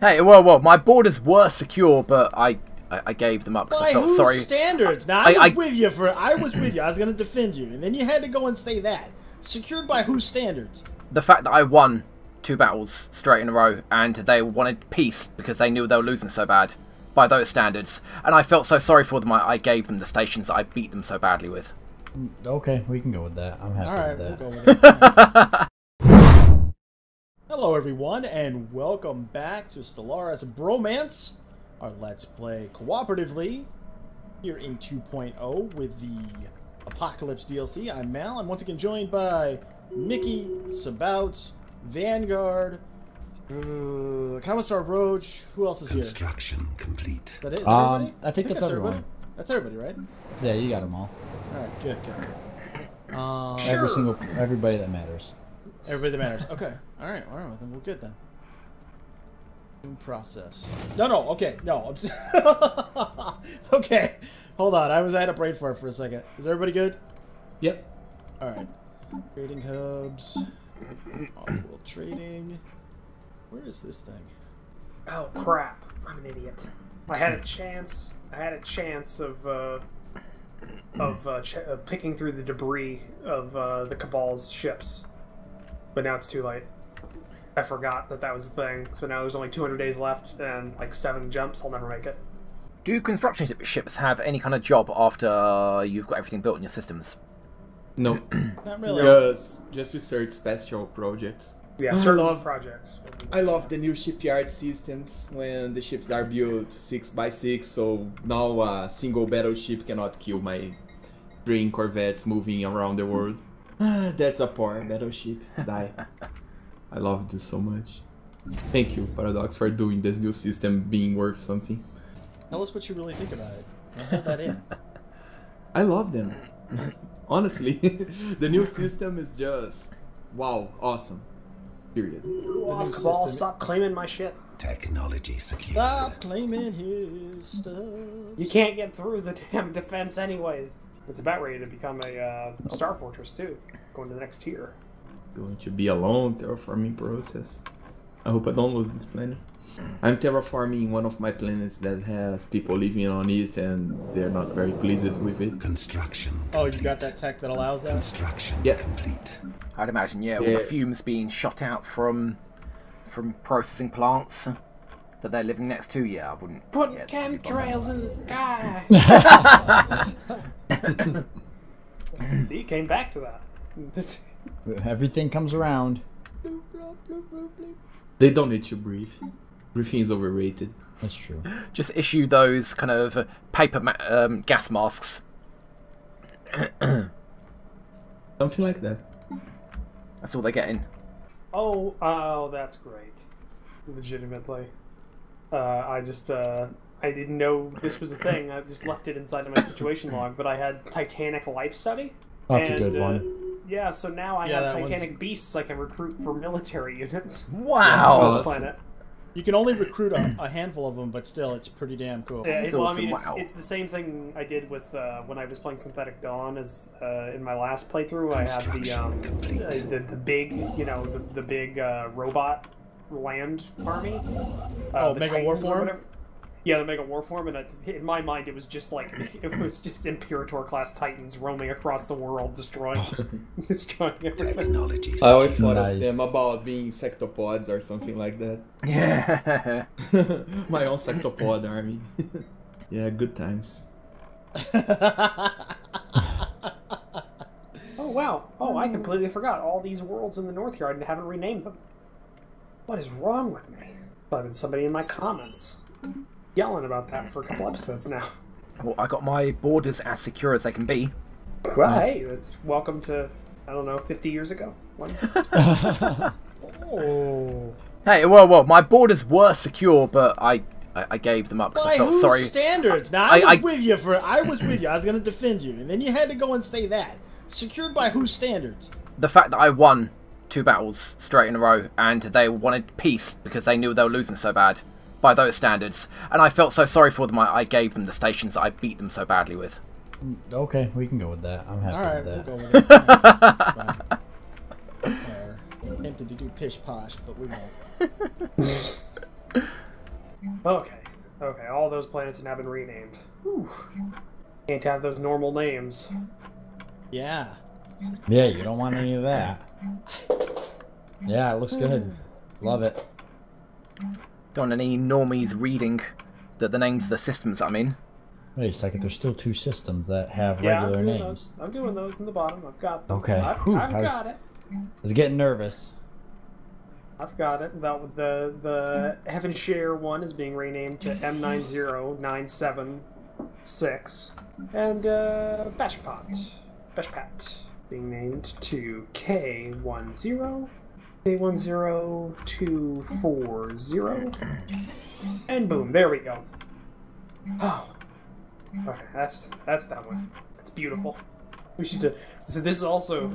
Hey, well, my borders were secure, but I gave them up because I felt sorry. By whose standards? Now I was with you. I was going to defend you, and then you had to go and say that. Secured by whose standards? The fact that I won 2 battles straight in a row, and they wanted peace because they knew they were losing so bad. By those standards, and I felt so sorry for them. I gave them the stations that I beat them so badly with. Okay, we can go with that. I'm happy with that. We'll go with that. Hello everyone, and welcome back to Stellaris Bromance, our Let's Play cooperatively here in 2.0 with the Apocalypse DLC. I'm Mal. I'm once again joined by Mickey, Sabouts, Vanguard, Commissar, Roach. Who else is here? Construction complete. That is everybody? I think that's everyone. That's everybody, right? Yeah, you got them all. Alright, good. Everybody that matters. Everybody that matters. Okay. Alright, then we're good then. Process. Okay. Okay. Hold on. I had a brain fart for a second. Is everybody good? Yep. Alright. Trading hubs. Off-world trading. Where is this thing? Oh crap! I'm an idiot. I had a chance of picking through the debris of the Cabal's ships, but now it's too late. I forgot that was a thing. So now there's only 200 days left and like 7 jumps. I'll never make it. Do construction ships have any kind of job after you've got everything built in your systems? No. Not really. Just research special projects. Yeah, certain projects. I love the new shipyard systems when the ships are built 6x6, so now a single battleship cannot kill my 3 corvettes moving around the world. That's a poor battleship. Die. I love this so much. Thank you, Paradox, for doing this new system being worth something. Tell us what you really think about it. I'll hold that in. I love them. Honestly, the new system is just wow, awesome. Period. Off, Cabal, stop claiming my shit. Technology secure. Stop claiming his stuff. You can't get through the damn defense anyways. It's about ready to become a Star Fortress too. Going to the next tier. Going to be a long terraforming process. I hope I don't lose this planet. I'm terraforming one of my planets that has people living on it and they're not very pleased with it. Construction Oh, complete. You got that tech that allows that? Construction complete. I'd imagine, yeah, all the fumes being shot out from processing plants that they're living next to. Yeah, I wouldn't. Put yeah, chemtrails in the sky. You came back to that. Everything comes around. They don't need to breathe. Breathing is overrated. That's true. Just issue those kind of paper gas masks. Something like that. That's all they're getting. Oh, that's great. Legitimately. I didn't know this was a thing. I just left it inside of my situation log, but I had Titanic Life Study. That's a good one. Yeah, so now I have Titanic beasts I can recruit for military units. Wow! On this planet. You can only recruit a handful of them, but still, it's pretty damn cool. Yeah, awesome. It's the same thing I did with when I was playing Synthetic Dawn. As in my last playthrough, I had the big, the big robot land army. Mega Warform. Yeah, the Mega Warform, and in my mind, it was just like Imperator class Titans roaming across the world, destroying everything. Technology. I always thought of them about being sectopods or something like that. Yeah. My own sectopod army. Yeah, good times. Oh wow! Oh, I completely forgot all these worlds in the Northyard and haven't renamed them. What is wrong with me? I've been somebody in my comments yelling about that for a couple episodes now. Well, I got my borders as secure as they can be. Well, hey, it's welcome to, I don't know, 50 years ago. Oh. Hey, well, my borders were secure, but I gave them up because I felt whose sorry. Standards? Now I was with you. I was going to defend you, and then you had to go and say that. Secured by whose standards? The fact that I won 2 battles straight in a row, and they wanted peace because they knew they were losing so bad. By those standards, and I felt so sorry for them. I gave them the stations that I beat them so badly with. Okay, we can go with that. I'm happy with that. We'll go with it. Tempted to do pish posh, but we won't. Okay. Okay, all those planets have now been renamed. Whew. Can't have those normal names. Yeah. Yeah, you don't want any of that. Yeah, it looks good. Love it. Don't want any normies reading the names of the systems I'm in. Wait a second, there's still 2 systems that have Yeah, regular I'm doing names. those. I'm doing those in the bottom. I've got them. Okay. I've Whew, got it. I was getting nervous. I've got it. The Heaven Share one is being renamed to M90976, and Beshpat being named to K10240, and boom, there we go. Oh, okay, that's done with. That's beautiful. We should do. So this is also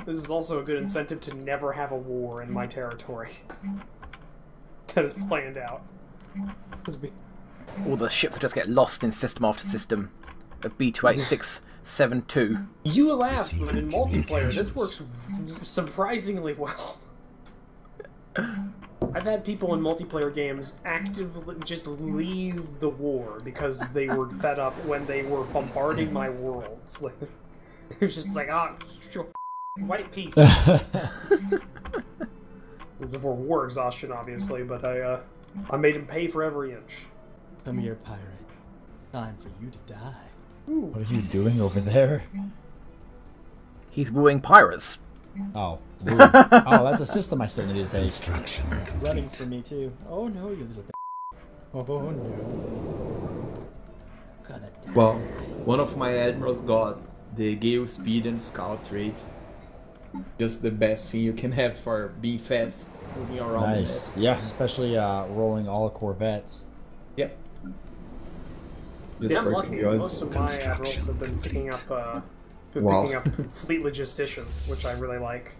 a good incentive to never have a war in my territory. That is planned out. All the ships will just get lost in system after system of B28672. You laugh, but in multiplayer, this works surprisingly well. I've had people in multiplayer games actively just leave the war because they were fed up when they were bombarding my worlds. Like, they're just like, white peace. This was before war exhaustion, obviously, but I made him pay for every inch. Come here, pirate. Time for you to die. Ooh. What are you doing over there? He's wooing pirates. Oh. Ooh. Oh, that's a system I still need to take. Construction Running complete. for me, too. Oh, no, you little b****. Oh, no. Gonna die. Well, one of my admirals got the gale speed and scout rate. Just the best thing you can have for being fast, moving around. Nice. Yeah, especially rolling all Corvettes. Yep. Just Yeah, I'm for lucky. curiosity. Most of my admirals have been picking up Wow. fleet logistician, which I really like.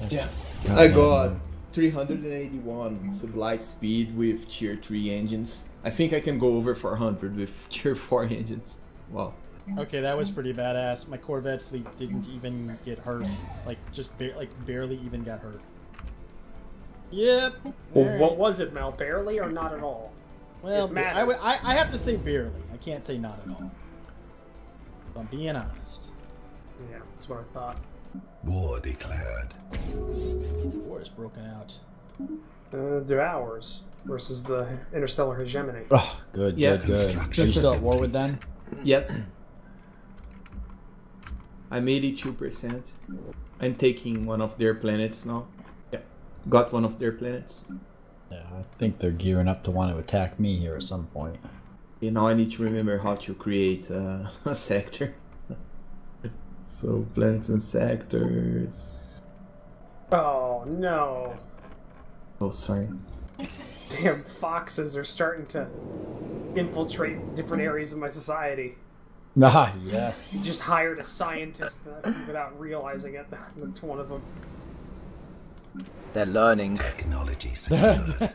Yeah. God, I man. got 381 sublight speed with tier 3 engines. I think I can go over 400 with tier 4 engines. Wow. Okay, that was pretty badass. My Corvette fleet didn't even get hurt. Like, just barely even got hurt. Yep. Well, Alright. what was it, Mel? Barely or not at all? Well, It matters. I have to say barely. I can't say not at all. If I'm being honest. Yeah, that's what I thought. War declared. War is broken out. They're ours versus the interstellar hegemony. Oh, good, Yeah, good, good. Are construction. you still at war with them? Yes. I'm 82%. I'm taking one of their planets now. Yeah. Got one of their planets. Yeah, I think they're gearing up to want to attack me here at some point. You know, I need to remember how to create a sector. So, planets and sectors. Oh no! Oh, sorry. Damn foxes are starting to infiltrate different areas of my society. Ah, yes. You just hired a scientist without realizing it. That's one of them. They're learning. Technology secured.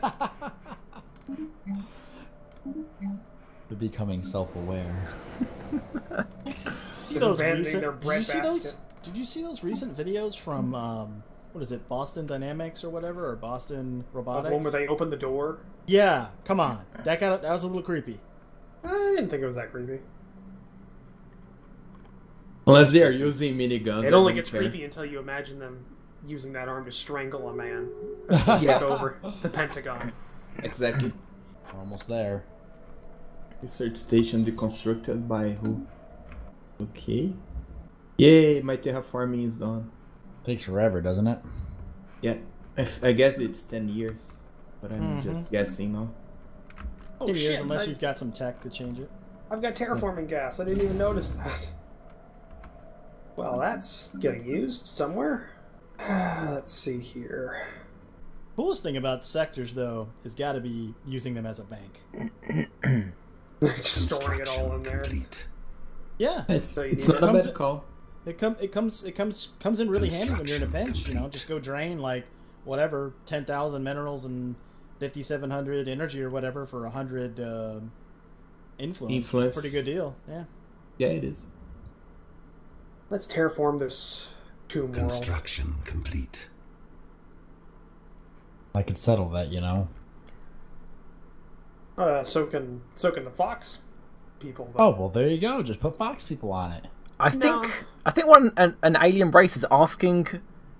They're becoming self-aware. See those abandoning recent, their breadbasket. did you see those recent videos from what is it, Boston Dynamics or whatever, or Boston The Robotics? one where they open the door. Yeah, come on. That was a little creepy. I didn't think it was that creepy. Unless they are using miniguns. It I only don't gets care. creepy until you imagine them using that arm to strangle a man. To take over the Pentagon. Exactly. We're almost there. Research station deconstructed by who? Okay. Yay, my terraforming is done. Takes forever, doesn't it? Yeah, I guess it's 10 years, but I'm just guessing now. Oh 10 years, shit! unless you've got some tech to change it. I've got terraforming gas. I didn't even notice that. Well, that's getting used somewhere. Let's see here. Coolest thing about sectors, though, has got to be using them as a bank. Just storing it all in there. Complete. Yeah, It's So you it's need not it. a bad call. it comes in really handy when you're in a pinch. You know, just go drain like whatever 10,000 minerals and 5,700 energy or whatever for 100 influence. Influence. Pretty good deal. Yeah. Yeah, it is. Let's terraform this tomb world. Construction complete. I could settle that, you know. So can the Fox people. Though. Oh well, there you go. Just put Fox people on it. I think when an alien race is asking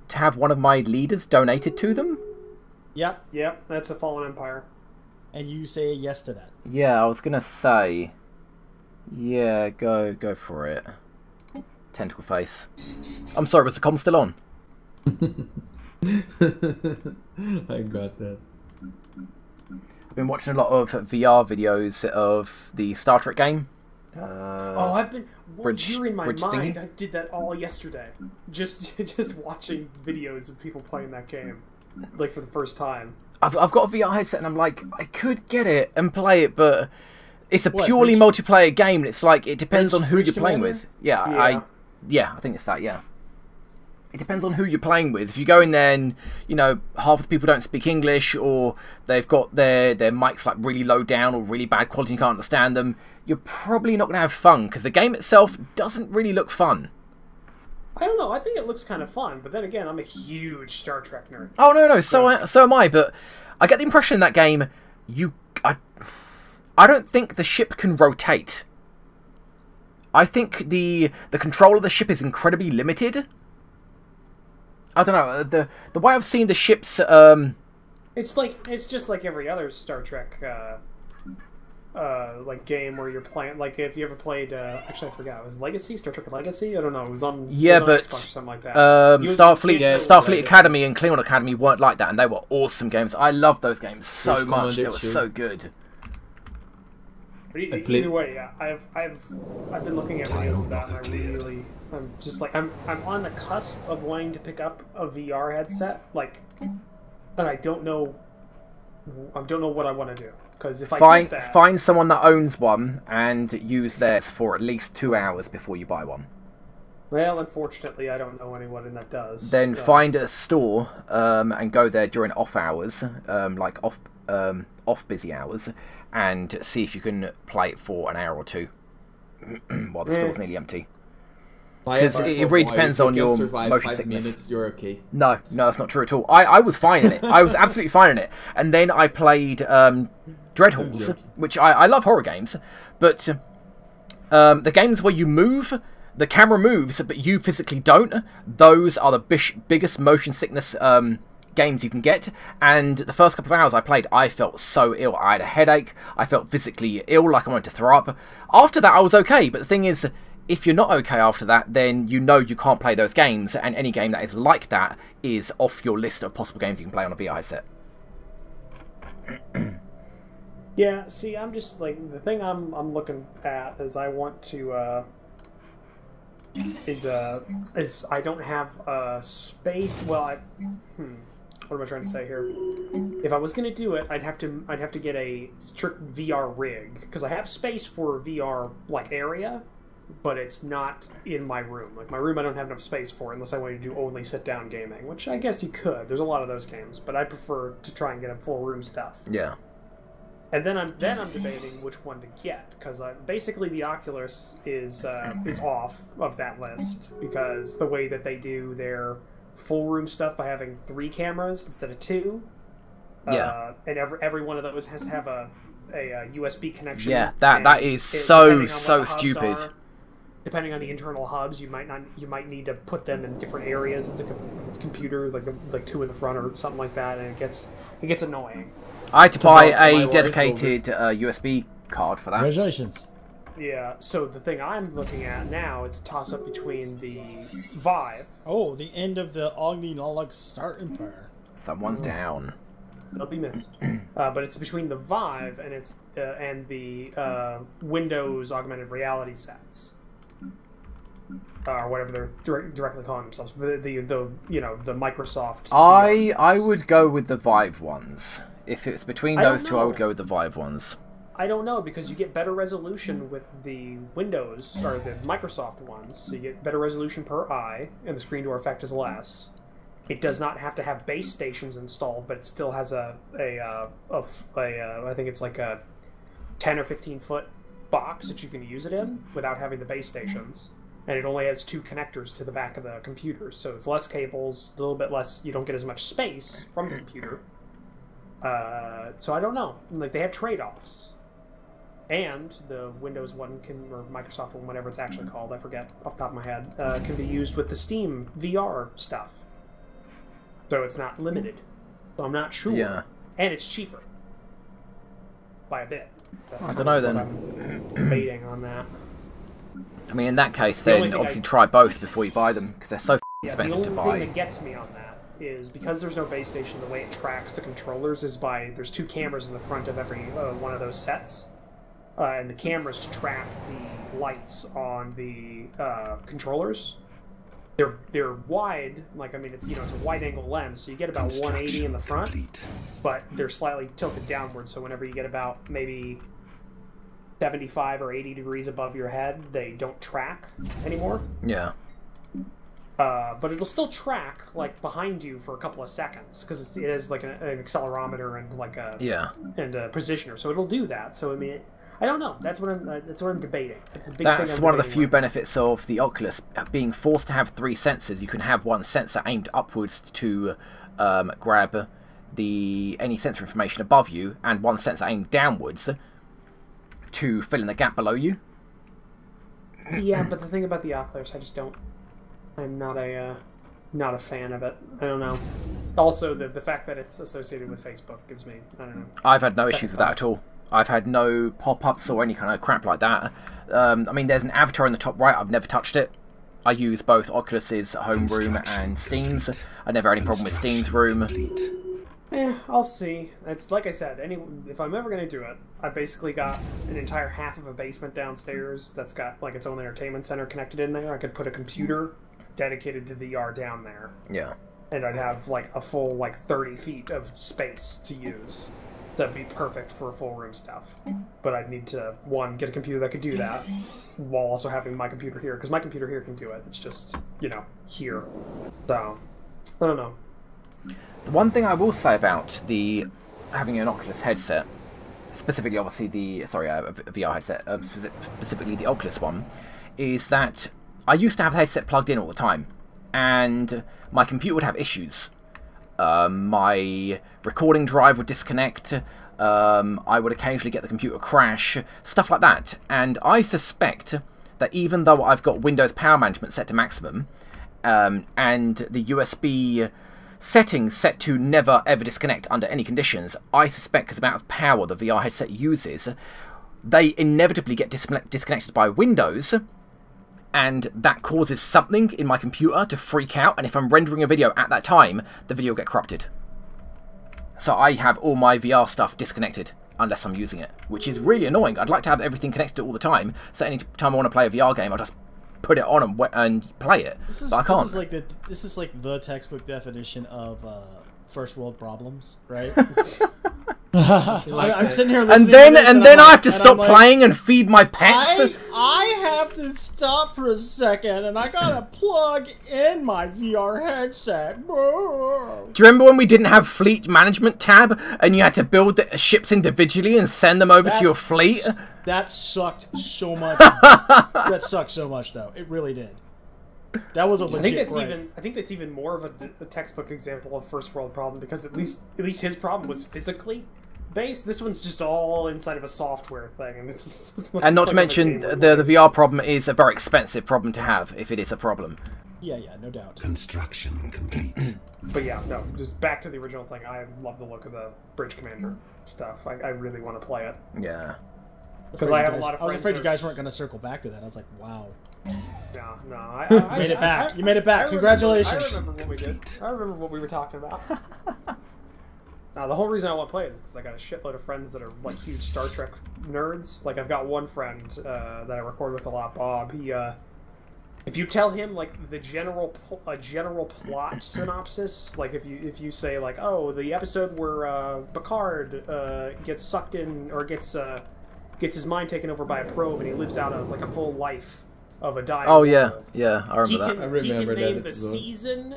to have one of my leaders donated to them. Yep. Yep, that's a Fallen Empire. And you say yes to that. Yeah, I was gonna say. Yeah, go for it. Tentacle face. I'm sorry, was the comm still on? I got that. I've been watching a lot of VR videos of the Star Trek game. I've been. You're in my bridge mind. thingy? I did that all yesterday. Just watching videos of people playing that game, like for the first time. I've got a VR headset and I'm like, I could get it and play it, but it's a What, purely Bridge- multiplayer game, and it's like it depends Bridge- on who Bridge you're playing Commander? with. Yeah, Yeah. I think it's that. Yeah, it depends on who you're playing with. If you go in there and half of the people don't speak English, or they've got their mics like really low down or really bad quality, and you can't understand them, you're probably not going to have fun because the game itself doesn't really look fun. I don't know. I think it looks kind of fun, but then again, I'm a huge Star Trek nerd. Oh no, so am I. But I get the impression in that game, I don't think the ship can rotate. I think the control of the ship is incredibly limited. I don't know, the way I've seen the ships. It's just like every other Star Trek like game where you're playing. Like if you ever played, actually I forgot, it was Legacy, Star Trek Legacy. I don't know. It was on But Xbox or something like that. Starfleet Academy and Klingon Academy weren't like that, and they were awesome games. I loved those games so Which much. Commander They were too? so good. But either way, yeah, I've been looking at videos of that, and I'm just like I'm on the cusp of wanting to pick up a VR headset, like, and I don't know what I want to do, because if I get that, Find someone that owns one and use theirs for at least 2 hours before you buy one. well, unfortunately, I don't know anyone that does. Then find a store and go there during off hours, like off busy hours, and see if you can play it for an hour or two while the store's nearly empty. Because it really depends on your motion sickness. Minutes, you're okay. No, that's not true at all. I was fine in it. I was absolutely fine in it. And then I played Dreadhalls, which I love horror games, but the games where you move, the camera moves, but you physically don't, those are the biggest motion sickness games you can get. And the first couple of hours I played, I felt so ill. I had a headache. I felt physically ill, like I wanted to throw up. After that, I was okay, but the thing is, if you're not okay after that, then you can't play those games, and any game that is like that is off your list of possible games you can play on a VR headset. Yeah, see, I'm just like the thing I'm looking at is I want to is I don't have space. Well, what am I trying to say here? If I was gonna do it, I'd have to get a strict VR rig, because I have space for a VR like area, but it's not in my room. Like my room, I don't have enough space for unless I wanted to do only sit down gaming, which I guess you could. There's a lot of those games, but I prefer to try and get a full room stuff. Yeah. And then I'm debating which one to get, because basically the Oculus is off of that list, because the way that they do their full room stuff by having 3 cameras instead of 2. Yeah. And every one of those has to have a USB connection. Yeah, that is depending on so what the hubs stupid. are, depending on the internal hubs, you might need to put them in different areas of the computer, like 2 in the front or something like that, and it gets annoying. I had to buy a my dedicated USB card for that. Congratulations. Yeah, so the thing I'm looking at now is a toss-up between the Vive. Oh, the end of the Ogni Naluk Star Empire. Someone's down. They'll be missed. But it's between the Vive and the Windows augmented reality sets. Or whatever they're directly calling themselves. The Microsoft. I would go with the Vive ones. If it's between I don't those two, I would know. go with the Vive ones. I don't know, because you get better resolution with the Windows, or the Microsoft ones, so you get better resolution per eye, and the screen door effect is less. It does not have to have base stations installed, but it still has I think it's like a 10 or 15 foot box that you can use it in without having the base stations. And it only has 2 connectors to the back of the computer, so it's less cables, a little bit less, you don't get as much space from the computer. So I don't know. Like, they have trade-offs. And the Windows one can, or Microsoft one, whatever it's actually called, I forget off the top of my head, can be used with the Steam VR stuff. So it's not limited. So I'm not sure. Yeah. And it's cheaper. By a bit. That's I don't know then. I'm debating on that. I mean, in that case, The only then thing obviously try both before you buy them, because they're so expensive to the only thing buy. that gets me on that is because there's no base station, the way it tracks the controllers is by, there's 2 cameras in the front of every one of those sets. And the cameras track the lights on the controllers. They're wide, like, I mean, it's, you know, it's a wide angle lens, so you get about 180 in the front, but they're slightly tilted downward, so whenever you get about maybe 75 or 80 degrees above your head, they don't track anymore. Yeah. But it'll still track, like, behind you for a couple of seconds, because it is like an accelerometer and like a and a positioner, so it'll do that. So I mean, I don't know. That's what I'm debating. It's a big That's thing one of the few benefits of the Oculus being forced to have 3 sensors. You can have one sensor aimed upwards to grab any sensor information above you, and one sensor aimed downwards to fill in the gap below you. Yeah, but the thing about the Oculus, I'm not a fan of it. I don't know. Also, the fact that it's associated with Facebook gives me, I don't know. I've had no issues with that at all. I've had no pop-ups or any kind of crap like that. I mean, there's an avatar in the top right. I've never touched it. I use both Oculus's home room and Steam's. I never had any problem with Steam's room. I'll see. It's like I said, if I'm ever going to do it, I basically got an entire half of a basement downstairs that's got like its own entertainment center connected in there. I could put a computer dedicated to VR down there. Yeah. And I'd have like a full like 30 feet of space to use. That'd be perfect for full room stuff. But I'd need to, one, get a computer that could do that, while also having my computer here, because my computer here can do it. It's just, you know, here. So, I don't know. The one thing I will say about having an Oculus headset, specifically obviously a VR headset, specifically the Oculus one, is that I used to have the headset plugged in all the time, and my computer would have issues. My recording drive would disconnect, I would occasionally get the computer crash, stuff like that. And I suspect that even though I've got Windows Power Management set to maximum, and the USB settings set to never ever disconnect under any conditions, I suspect because of the amount of power the VR headset uses, they inevitably get disconnected by Windows, and that causes something in my computer to freak out, and if I'm rendering a video at that time, the video will get corrupted. So I have all my VR stuff disconnected unless I'm using it, which is really annoying. I'd like to have everything connected all the time, so any time I want to play a VR game, I'll just put it on and play it. But I can't. This is like the textbook definition of first world problems, right? I'm sitting here listening and then I have to stop playing and feed my pets. I have to stop for a second, and I gotta plug in my VR headset. Do you remember when we didn't have fleet management tab, and you had to build the ships individually and send them over to your fleet? That sucked so much. That sucked so much, though. It really did. That was a legit. I think that's even more of a textbook example of first world problem, because at least his problem was physically based. This one's just all inside of a software thing, and it's and not to mention the VR problem is a very expensive problem to have if it is a problem. Yeah, no doubt. Construction complete. But yeah, no, just back to the original thing. I love the look of the Bridge Commander stuff. I really want to play it. Yeah. Because I have a lot of friends. I was afraid you guys weren't going to circle back to that. I was like, wow. No, I made it back. You made it back. Congratulations. I remember what we did. I remember what we were talking about. Now, the whole reason I want to play it is because I got a shitload of friends that are like huge Star Trek nerds. Like, I've got one friend that I record with a lot, Bob. He, if you tell him like a general plot synopsis, like if you say like, oh, the episode where Picard gets sucked in or gets his mind taken over by a probe and he lives out a full life of a dying world. Yeah, I remember that. I remember he can name that the episode. Season,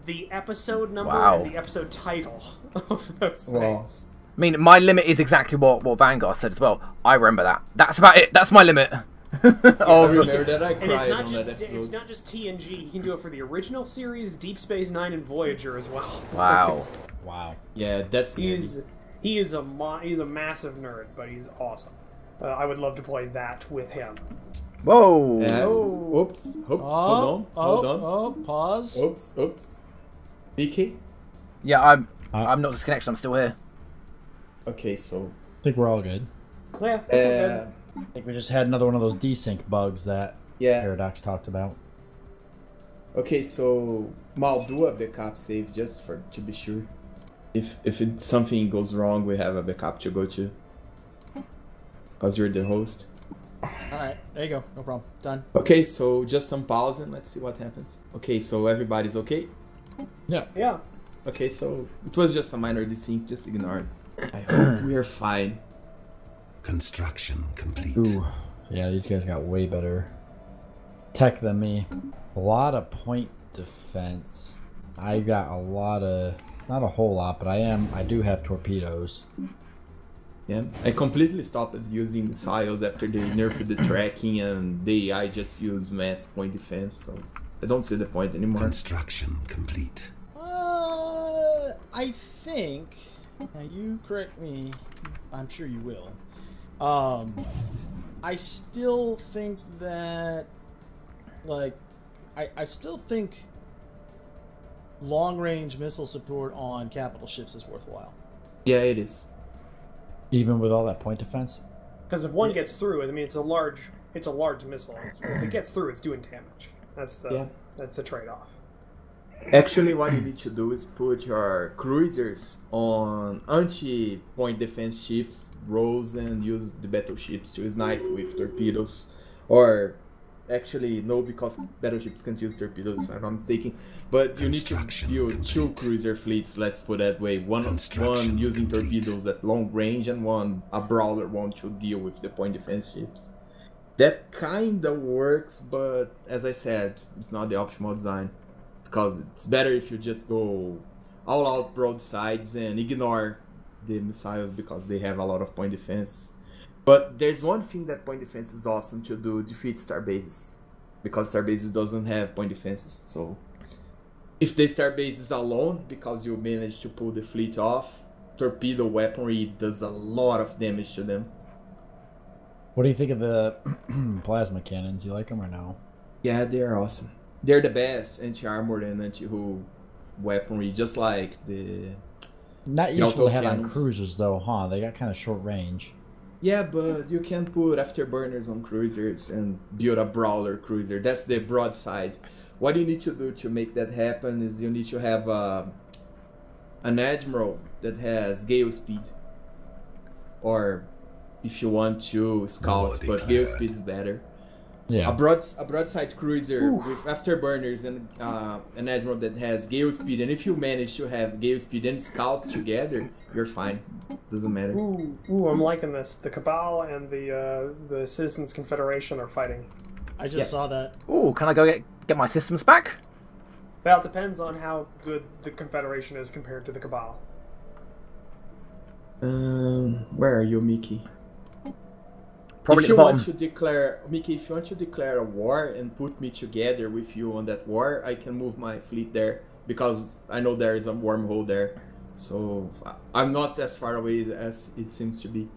the episode number, Wow. and the episode title of those things. I mean, my limit is exactly what Vanguard said as well. I remember that. That's about it. That's my limit. I remember that. I And cried on that it's episode. not just TNG. He can do it for the original series, Deep Space Nine, and Voyager as well. Wow. Wow. Yeah, that's He's He's a massive nerd, but he's awesome. I would love to play that with him. Whoa! Oops. Hold on. Pause. Oops. Mickey? Yeah, I'm not disconnected. I'm still here. Okay, so... I think we're all good. Yeah, we're I think we just had another one of those desync bugs that Paradox talked about. Okay, so Mal, do a backup save just to be sure. If something goes wrong, we have a backup to go to. Because you're the host. Alright, there you go. No problem. Done. Okay, so just some pause and let's see what happens. Okay, so everybody's okay? Yeah. Yeah. Okay, so it was just a minor desync, just ignore it. I hope we are fine. Construction complete. Ooh. Yeah, these guys got way better tech than me. A lot of point defense. I got a lot of... Not a whole lot, but I do have torpedoes. Yeah, I completely stopped using missiles after they nerfed the tracking and the AI just use mass point defense, so I don't see the point anymore. Construction complete. I think... Now you correct me. I'm sure you will. I still think that... Like... I still think... long-range missile support on capital ships is worthwhile. Yeah, it is. Even with all that point defense? Because if one gets through, I mean, it's a large missile. If it gets through, it's doing damage. That's the trade-off. Actually, what you need to do is put your cruisers on anti-point defense ships, rows, and use the battleships to snipe with torpedoes. Or, actually, no, because battleships can't use torpedoes, if I'm not mistaken. But you need to build 2 cruiser fleets, let's put it that way. One using torpedoes at long range, and a brawler one to deal with the point defense ships. That kinda works, but as I said, it's not the optimal design. Because it's better if you just go all out broadsides and ignore the missiles because they have a lot of point defense. But there's one thing that point defense is awesome to do: defeat star bases. Because star bases doesn't have point defenses. So if the star base is alone, because you manage to pull the fleet off, torpedo weaponry does a lot of damage to them. What do you think of the plasma cannons? You like them or no? Yeah, they're awesome. They're the best anti-armor and anti-hull weaponry, just like the... Not useful to have on cruisers though, huh? They got kind of short range. Yeah, but you can put afterburners on cruisers and build a brawler cruiser. That's the broadside. What you need to do to make that happen is you need to have an admiral that has gale speed. Or if you want to, scout, but gale speed is better. Yeah. A broadside cruiser with afterburners and an admiral that has gale speed, and if you manage to have gale speed and scout together, you're fine. Doesn't matter. Ooh, I'm liking this. The Cabal and the Citizens Confederation are fighting. I just saw that. Ooh, can I go get my systems back? Well, it depends on how good the Confederation is compared to the Cabal. Where are you, Mickey? Probably if you want to declare, Mickey, if you want to declare a war and put me together with you on that war, I can move my fleet there because I know there is a wormhole there. So I'm not as far away as it seems to be.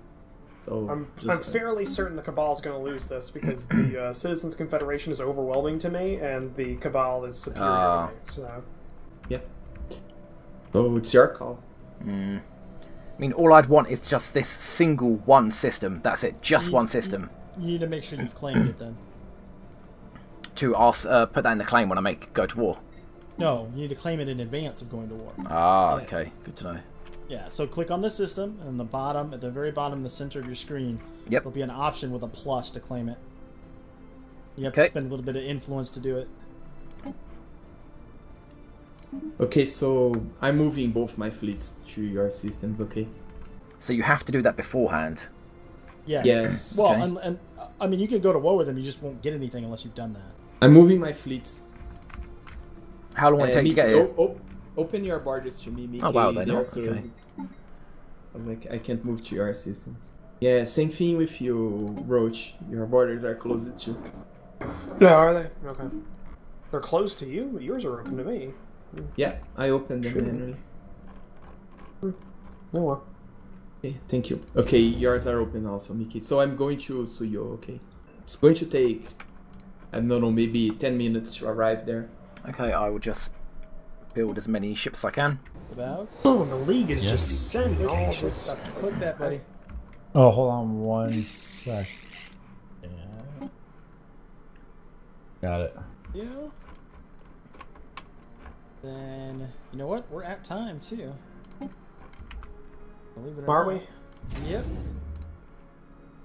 So I'm fairly certain the Cabal is going to lose this because the Citizens Confederation is overwhelming to me, and the Cabal is superior to me. So yeah. So it's your call. I mean, all I'd want is just this single one system. That's it, just one system. You need to make sure you've claimed it then. To put that in the claim when I go to war. No, you need to claim it in advance of going to war. Ah, okay, good to know. Yeah, so click on the system, and at the very bottom in the center of your screen, there'll be an option with a plus to claim it. You have to spend a little bit of influence to do it. Okay, so I'm moving both my fleets to your systems, okay? So you have to do that beforehand? Yes. Yes. Well, and I mean, you can go to war with them, you just won't get anything unless you've done that. I'm moving my fleets. How long will it take to get here? Open your borders to me, Mickey. Oh wow, they're not? Okay. I was like, I can't move to your systems. Yeah, same thing with you, Roach. Your borders are closed too. Yeah, are they? Okay. They're close to you, but yours are open to me. Yeah, I opened them manually. Oh well. Okay, thank you. Okay, yours are open also, Mickey. So I'm going to Suyo, okay? It's going to take, I don't know, maybe 10 minutes to arrive there. Okay, I will just build as many ships as I can. Sabouts. Oh, the League is just sending all this stuff. Click that, buddy. Oh, hold on 1 sec. Yeah. Got it. Yeah. Then, you know what? We're at time, too. Believe it or Are not. we? Yep.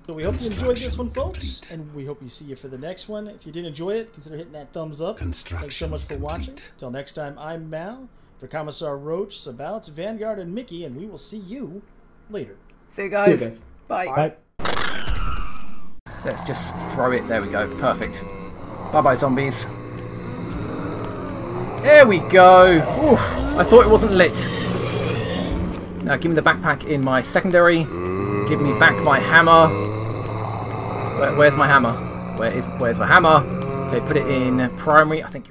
So we hope you enjoyed this one, folks, and we hope you see you for the next one. If you did enjoy it, consider hitting that thumbs up. Thanks so much for watching. Till next time, I'm Mal, for Commissar Roach, Sabouts, Vanguard, and Mickey, and we will see you later. See you guys. See you guys. Bye. Bye. Let's just throw it. There we go. Perfect. Bye-bye, zombies. There we go. Oof, I thought it wasn't lit. Now give me the backpack in my secondary. Give me back my hammer. Where's my hammer? Where's my hammer? Okay, put it in primary. I think.